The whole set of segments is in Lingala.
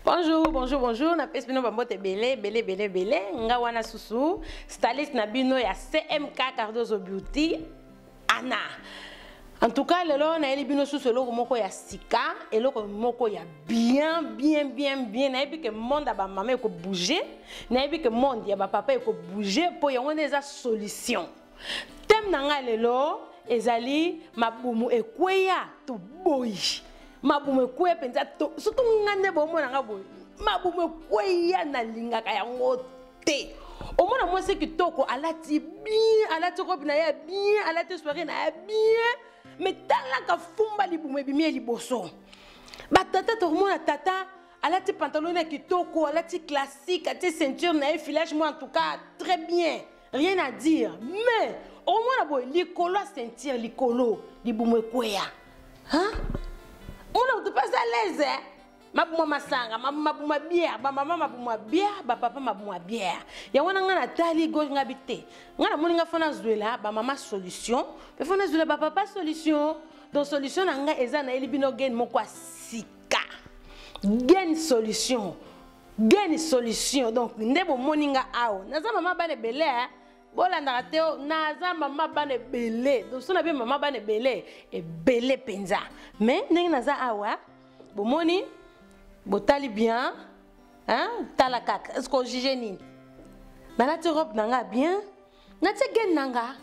Bonjour, bonjour, bonjour. Na pes bino bambote belé. Nga wana susu. Styliste na bino ya CMK Cardozo Beauty. Anna. En tout cas, lelo na eli bino susu eloko moko ya sika, eloko moko ya bien. Na ebi que monde ba mama eko bouger, na ebi que monde ya ba papa eko bouger po yango eza solution. Tem na nga lelo ezali mabumu ekweya to boy. Mabumu ekweya penza to surtout ngande bomo na nga boy. Mabumu ekweya na lingaka yango te. Au moins moi c'est kitoko alati bien, alati robe na ya bien, alati soirée na ya bien. Mais talaka fumba libumu ebimi liboso. Ba tata to mona tata alati pantalon na kitoko, alati classique, alati ceinture na filage moi en tout cas très bien. Rien à dire. Mais au moins boy likolo ceinture likolo libumu ekweya. Hein? On ne peut pas à l'aise. Mabuma masanga, mabuma bière, ba mama mabuma bière, ba papa mabuma bière. Ya wana ngana tali gauche ngabité. Ngana moninga fona zuela, ba mama solution, pe fona zuela ba papa solution. Donc solution nga eza na elibino gen moko sika. Gen solution. Gen solution. Donc ndebo moninga awo. Naza mama bane belé. Bola ndarateo naza mama bane belé. Donc sona bien mama bane belé et belé penza. Mais ndenge naza awa, bomoni botali bien, hein, talakak. Est-ce qu'on juge ni? Balati robe nanga bien, nati gen nanga.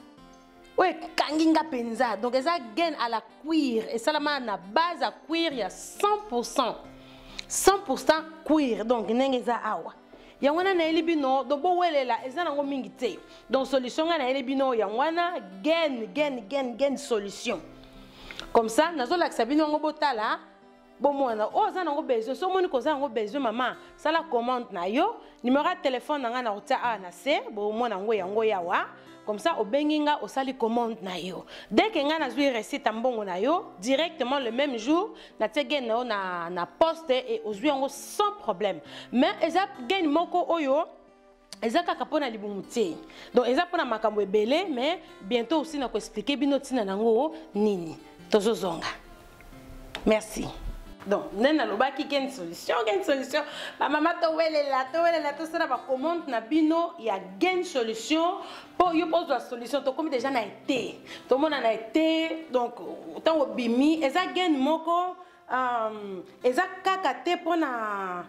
Ouais, kanginga penza. Donc eza gen à la cuir et ça la na base à cuir il y a 100%. 100% cuir. Donc nengeza awa. Yangwana na elibino do bo welela eza nango mingi te. Donc solution na elibino yangwana gen solution. Comme ça, nazo la sabino ngo botala. Bon moi oh ça nango besoin so moni ko ça nango besoin maman ça la commande na yo numéro de téléphone nga na ota a na se bon moi nango yango yawa comme ça au benginga au sali commande na yo dès que nga na zui recette mbongo na yo directement le même jour na tege na poste et au zui yango sans problème mais eza gain moko oyo eza kaka pona libumu te donc eza pona makambo ebele mais bientôt aussi na ko expliquer bino tina nango nini tozozonga merci. Donc, nena lobaki gen solution. Ma maman to welela to sera ba commande na bino ya gen solution pour yo pose la solution to comme déjà na été. Tout le monde en a été donc tant au bimi eza gen moko eza kaka te pona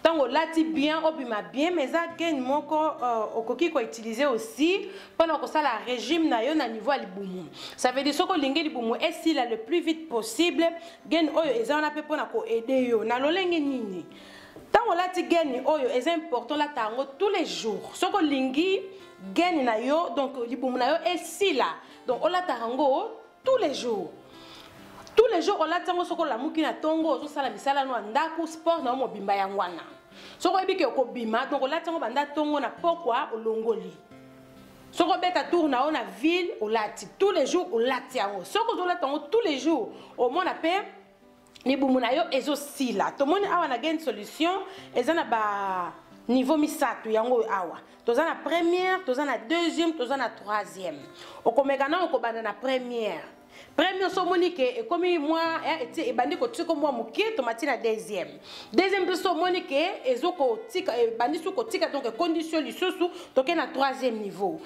tango lati bien obima bien mais eza gen moko okoki ko utiliser aussi pendant que ça la régime na yo na niveau à libumu. Ça veut dire soko lingi libumu et si là le plus vite possible gen oyo eza na pe pona ko aider yo na lolenge nini. Tango lati gen oyo est important la tango tous les jours. Soko lingi gen na yo donc libumu na yo et si là donc on la tango tous les jours. Tous les jours on la tango soko la muki na tongo zo sala misala no ndaku sport na mo bimba yangwana. Soko ebi ke ko bima donc on la tango banda tongo na pokwa olongoli. Soko beta tour na ona ville o lati tous les jours o lati yango. Soko zo la tango tous les jours au monde appelle ni bumu na yo ezo sila. To moni awa na gain solution ezana ba niveau misato yango awa. Toza na première, toza na deuxième, toza na troisième. Okomekana okobanda na première. Premier somonique et comme moi et bandi ko tiko moi mukie tomati na deuxième somonique ezoko tika bandi suko tika donc condition lisusu donc na troisième niveau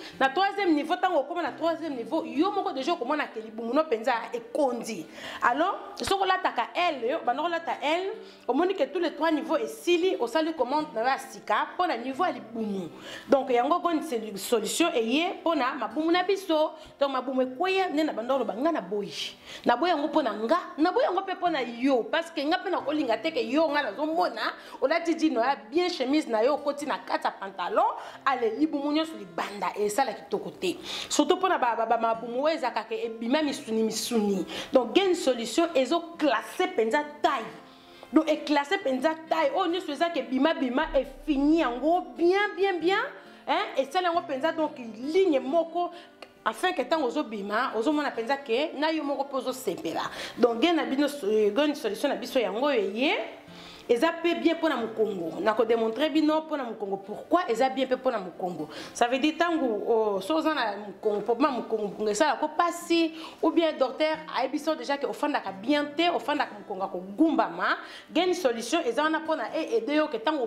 tango comme na troisième niveau yo moko déjà comme na kelibumu no penza e kondi alors soko la taka elle bando la ta elle au monique tous les trois niveaux et sili au salut commande na sika pour na niveau à libumu donc yango bonne solution et yé pour na mabumu na biso donc mabumu ekweya nena bando bangana boy na boya ngopo na nga na boya ngope pona yo parce que nga pe na kolinga te ke yo nga na zomona olati dino ya bien chemise na yo koti na kata pantalon ale libumunyo sur libanda et ça la kitoko te surtout pona ba mabumu weza ka ke ebima misuni donc gain solution ezo classer penza taille donc est classé penza taille oh ni ça que bima est fini yango bien hein et ça yango penza donc ligne moko afin que tant ozo bima ozo mona penza ke na yo moko pozo sepela donc gen na bino gon solution na biso yango yeye eza pe bien pour mon Congo na ko démontrer bino pour mon Congo pourquoi eza bien pe pour mon Congo ça veut dire tango soza na Congo pour mon Congo ngesa ko passer ou bien docteur a ebiso déjà que ofanda ka bien te ofanda ka Congo ko gumbama gain solution eza na pona aider yo que tango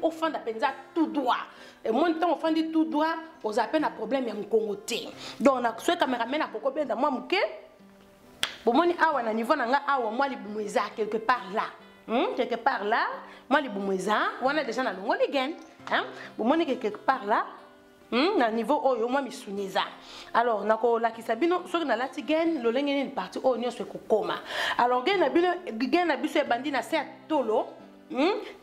ofanda penza tout droit et mon temps ofandi tout droit aux appels à problème ya Congo te donc na so cameraman na koko benda moi muke bomoni awa na niveau na nga awa moi libumweza quelque part là quelque part là, moi les boumouza, on a déjà dans le monde again, hein, bon quelque part là, na niveau oyo moi misuniza. Alors nako la kisabino, so na lati gen, lo lengeni une partie o nyo se kokoma. Alors gen na biso bandi na se tolo,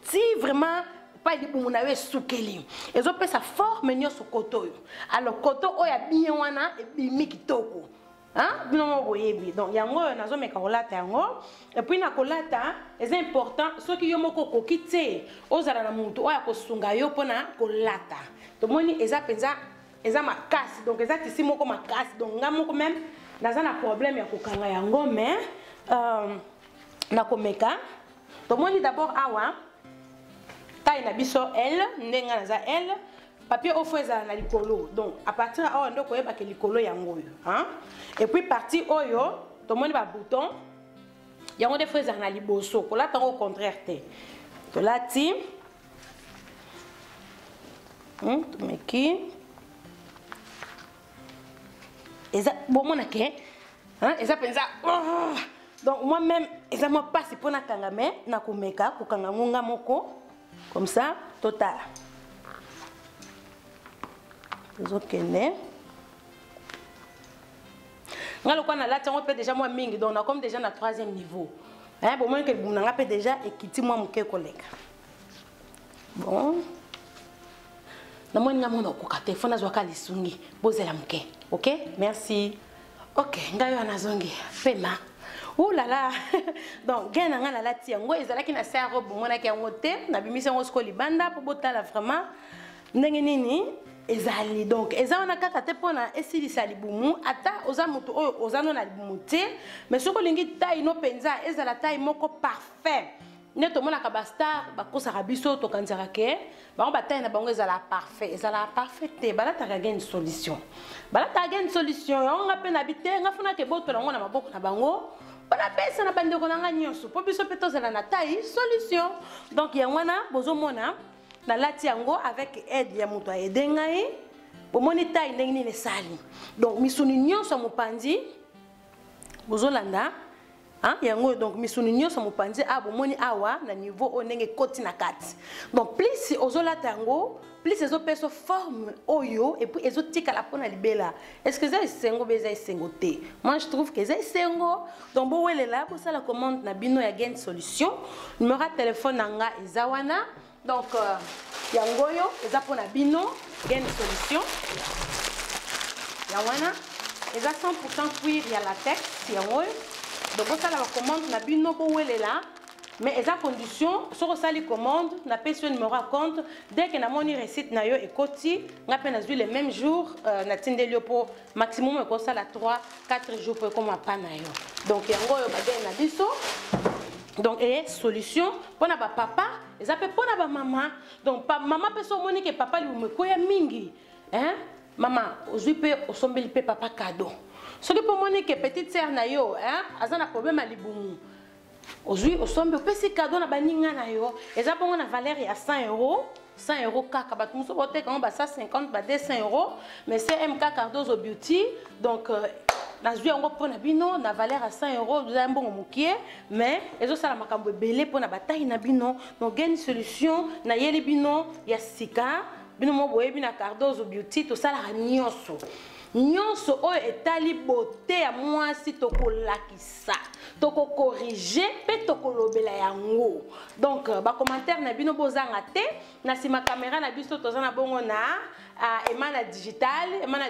si vraiment pas di boumuna we sukeli. Ezo pe sa forme nyo so koto yo. Alors koto oya bien wana e bimi kitoko. Hein? Donc, il y a un et puis, c'est important, ceux qui ont quitté, aux aramuto, ou à Kosungayo, pona, kolata. Donc, moi, ils ont ma casse, donc, ils ont ici, moi, ma casse, donc, moi, même, dans un problème, il y a Kokanga Yango, mais, Nakomeka. Donc, moi, d'abord, awa, taille na biso, elle, nenga naza, elle, papier au fond na likolo donc à partir de ndo ko yeba ke likolo yango yo hein et puis partie oyo to moni ba bouton yango de fois na liboso ko la tango au contraire te to la ti to meki eza bon mona ke hein eza penza donc moi même eza moi passe pour na kanga mais na ko meka ko kanga ngunga moko comme ça total. Les autres qui sont on peut déjà moins mingi donc on a comme déjà na 3e niveau hein pour moi que vous n'avez déjà et quitter moi mon collègue bon na moi nga mona ko kate fona zwa ka lisungi bozela mke OK merci OK ngayo anazongi pema oh là là donc gena nga la tia ngo ezalaki na sa robe mona ki yango te na bimisa ngo skoli banda pour botala vraiment ndenge nini ezali donc ezana kaka te pona esili salibumu ata oza mutu oyo ozano na libumu te mais soko lingi taille no penza ezala taille moko parfait neto mona ka bastar ba kosa biso to kanzara ke ba ba taille na bango ezala parfait te bala ta gagne solution on nga pe na bite nga funa ke boto na ngona maboko na bango ona pesa na bandeko na nga nyonso po biso pe tozala na taille solution donc ya wana bozo mona na lati yango avec aide ya muto aider ngai bomoni taille ndenge ni sali donc misuni nyonso mopanzi bozolanda hein yango donc misuni nyonso mopanzi bomoni awa na niveau ndenge koti na kati donc plus ozolata yango plus ezo peso forme oyo et puis ezotika la pona libela est-ce que ça esengo beza esengo te moi je trouve que ça esengo donc bo welela bo sala commande na bino ya gain solution numéro de téléphone nanga ezawana donc yangoyo eza pona bino gain solution yawana eza 100% cuir ya latex yangoyo donc on sala la commande na bino bo welela mais eza condition soko sali commande na pesi numéro à compte dès que na moni recette na yo ekoti nga pe na zui le même jour na tindeli pour maximum e ko sala 3-4 jours pour comme pa na yo donc yangoyo ba gain na biso donc et solution pour na ba papa eza pe pour na ba maman donc maman pe so moni que papa li me koya mingi hein maman ozui pe osombeli pe papa cadeau ce que pour moni que petite sœur na yo hein azana problème à libumu aujourd'hui osombe opesi cadeau na baninga na yo eza bongo na valeur ya 100 €, kaka bato muso bote quand ba 150 ba 200 €, mais c'est MK Cardozo Beauty donc na zui yango pona bino na valeur à 100 €, vous avez bongo mukie mais ezo sala makambo belé pona bataille na bino donc gain solution na yeli bino ya sika bino mo boyebi na Cardozo Beauty to sala nyonso oyo etali beauté ya mwasi tokolakisa toko corriger pe tokolobela yango donc ba commentaire na bino bozanga te na sima caméra na biso tozana bongo na Emana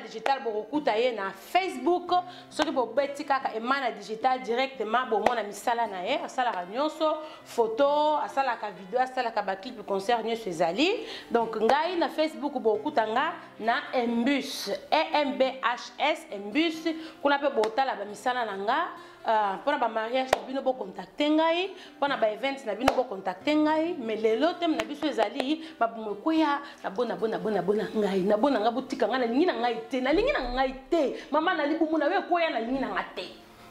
Digital bokokuta ye na Facebook soki bobeti kaka Emana Digital directement bomona misala na ye asalaka nyonso photo asalaka video asalaka ba clip concert nyonso ezali donc ngai na Facebook bokokuta nga na Embus EMBHS Embus kuna pe botala ba misala na nga pour ba mariage na bino bo contacter ngai pour ba event na bino bo contacter ngai mais lelo tem na biso ezali ba bomokoya na bona ngai na bona ngabutika ngana lingi na ngai te na lingi na ngai te mama na libumu na we koya na lingi na ngate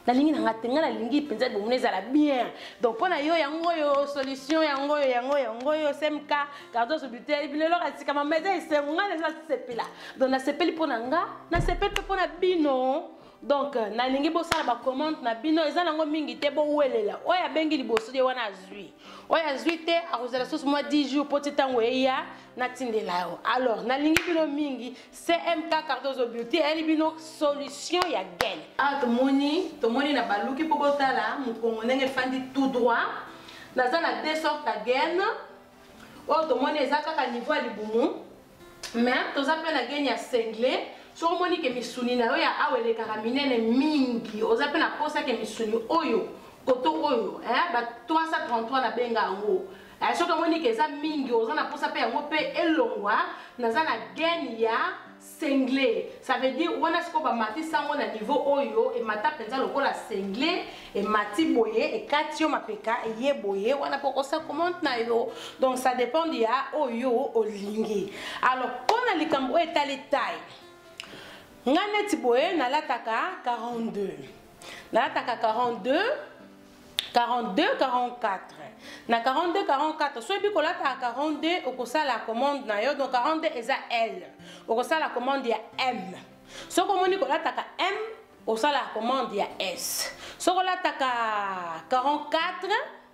na lingi na ngate ngana lingi penza bomu ezala bien donc pona yo yango yo solution yango yo SMK Cardozo Beauté bilelo katika mama eza ngana eza sepela donc na sepeli pona nga na sepeli pona bino. Donc, na lingi bosala ba commande na bino eza nango mingi te bo welela oya bengi liboso de wana azui oya azui te akozala soso moi 10 jours poti tango eya na tindela yo. Alors na lingi bino mingi CMK Cardozo Beauty eli bino solution ya gain. Tomoni na baluki po botala mukongo ndenge fandi tout droit naza na deux sortes ya gain o tomoni eza kaka niveau libumu mais toza pe na gain ya cinglé. So moni ke misuni na yo ya awele karaminene mingi oza pe na posa ke misuni oyo koto oyo ba 333 na benga ngo so ko moni ke za mingi oza na posa pe yango pe elongwa naza na gain ya cinglé ça veut dire wana siko ba mati sango na niveau oyo e mata penza lokola cinglé e mati boye e katio mapeka e ye boye wana poko sa commande na yo donc ça dépend ya oyo olingi. Alors pona likambo etali taille ngane tiboye nalataka 42 nalataka 42 44 na 42 44 so bi kolata 42 okosa la commande na yo donc 42 eza L okosa la commande ya M so komoni kolataka M okosa la commande ya S so kolataka 44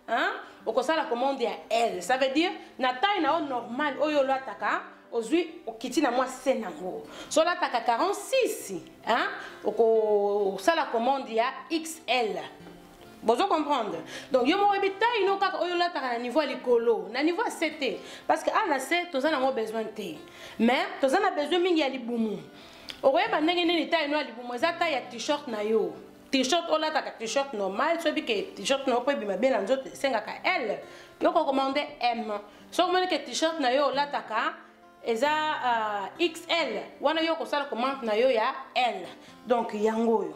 hein okosa la commande ya L ça veut dire na taille na normal oyo lataka aujourd'hui okiti na moi c'est nango so la taka 46 hein oko ça la commande ya XL bozo comprendre donc yo mo ebita ino kaka oyo la taka na niveau likolo na niveau CT parce que ana C toza na mo besoin te mais toza na besoin mingi ya libumu okoyeba ndenge nini taille no libumu eza taille ya t-shirt na yo t-shirt ola taka t-shirt normal so bi ke t-shirt no ko bima bien na nzoto sengaka L yo ko commander M so mo ke t-shirt na yo ola taka eza XL wana yo kosala commande na yo ya L donc yango yo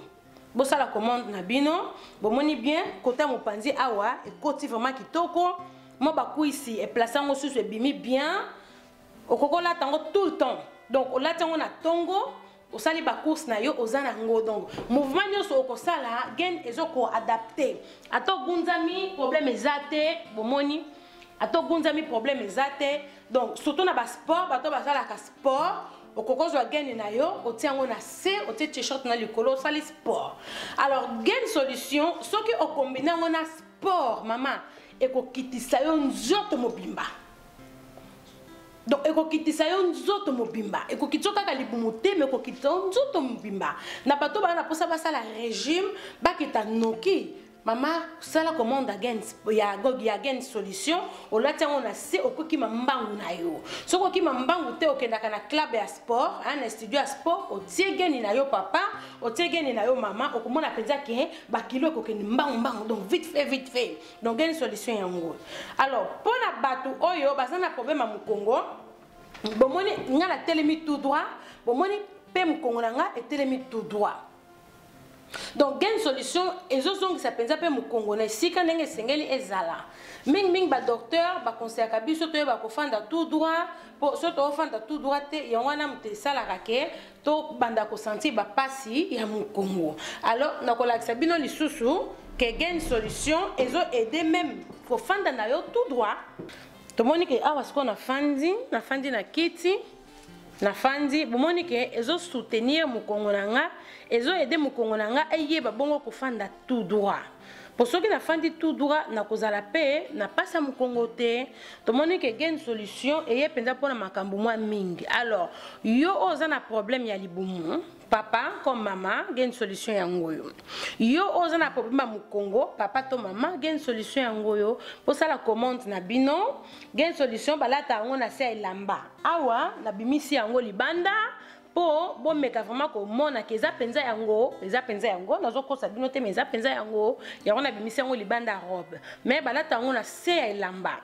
bosala commande na bino bomoni bien kota mopanzi awa ekoti vraiment kitoko mo bakuisi e place ngo susu ebimi bien okokola tango tout le temps donc olatango na tongo osali ba course na yo ozana ngo donc mouvement nyonso okosala gain ezoko adapter ato gunzami problème ezate bomoni ato gunzami problème ezate donc surtout na ba sport bato basala ka sport okokozwa gain na yo otiango na C otie t-shirt na likolo sali sport. Alors gain solution soki okombina ngo na sport mama ekokitisa yo nzoto mobimba donc ekokitisa yo nzoto mobimba ekokitso kaka libumu te me ekokitisa nzoto mobimba na bato bana na posa basala régime bakita noki mama sala commande against ya gogi against solution olati yango na se okoki mambangu na yo soko ki mambangu te okendaka na club ya sport na studio ya sport otie geni na yo papa otie geni na yo mama okomona penza ke ba kilo ekokendi mbangu donc vite fait donc geni solution yango. Alors pona batu oyo bazana problème à mukongo bomoni ngala telemi tout droit bomoni pe mukongo nga et telemi tout droit. Donc gain solution ezozongi sa penza pe mukongo na sika ndenge sengeli ezala ming ba docteur ba conseil ka biso to ba ko fanda tout droit po so to fanda tout droit te yangwana mte sala rake to banda ko sentir ba pasi ya mukongo. Alors na ko lakisa bino lisusu que gain solution ezo aider même ko fanda na yo tout droit to moni ke awa sko na fandi na kiti na fandi bomoni ke ezo soutenir mukongo nanga ezo aider mukongo nanga eyeba bongo ko fanda tout droit pour ceux qui na fandi tout droit na kozala pe na pasa mukongo te to moni ke gain solution eye penza pona makambo mwa mingi. Alors yo oza na problème ya libumu papa comme maman gain solution yango yo oza na problème ya mukongo papa to maman gain solution yango yo pour ça la commande na bino gain solution balata yango na se elamba awa na bimisi yango libanda po bon meka vraiment ko mona ke za penza yango nazo kosa bino te meza penza yango ya wana bimisi yango libanda robe mais balata yango na se elamba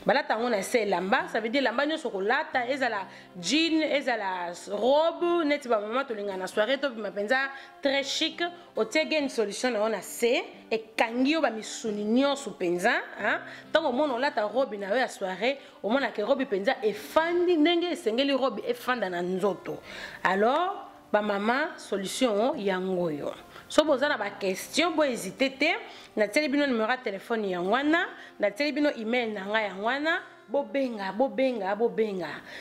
balata on a c'est lamba, ça veut dire lamba nyo sokolata ezala jean ezala robe neti ba maman to linga na soirée to ma penza très chic o tege une solution on a c'est et kangio ba misuni nyonso penza hein tant au monde on lata robe na ya soirée au monde que robe penza e fandi ndenge esengeli robe e fanda na nzoto alors ba maman solution yangoyo so bozana ba question bo hésiter te na tele bino numéro de téléphone yangwana na tele bino email na nga yangwana bobenga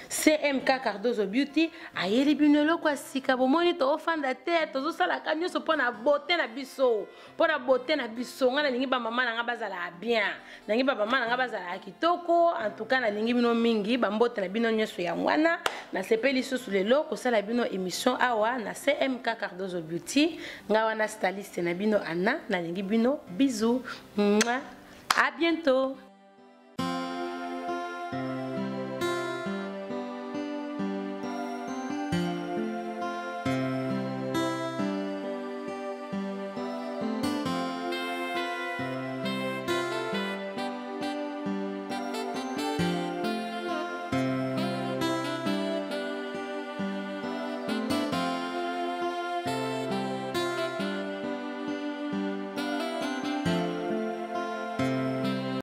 CMK Cardozo Beauty ayeli bino loko asika bomoni to ofanda te to sala kanyo so pona beauté na biso ngana lingi ba mama na nga bazala bien nangi ba mama na nga bazala kitoko en tout cas na lingi bino mingi ba mbote na bino nyeso yangwana na sepeli susu lelo ko sala bino émission awa na CMK Cardozo Beauty nga wana styliste na bino Anna na lingi bino bisous à bientôt.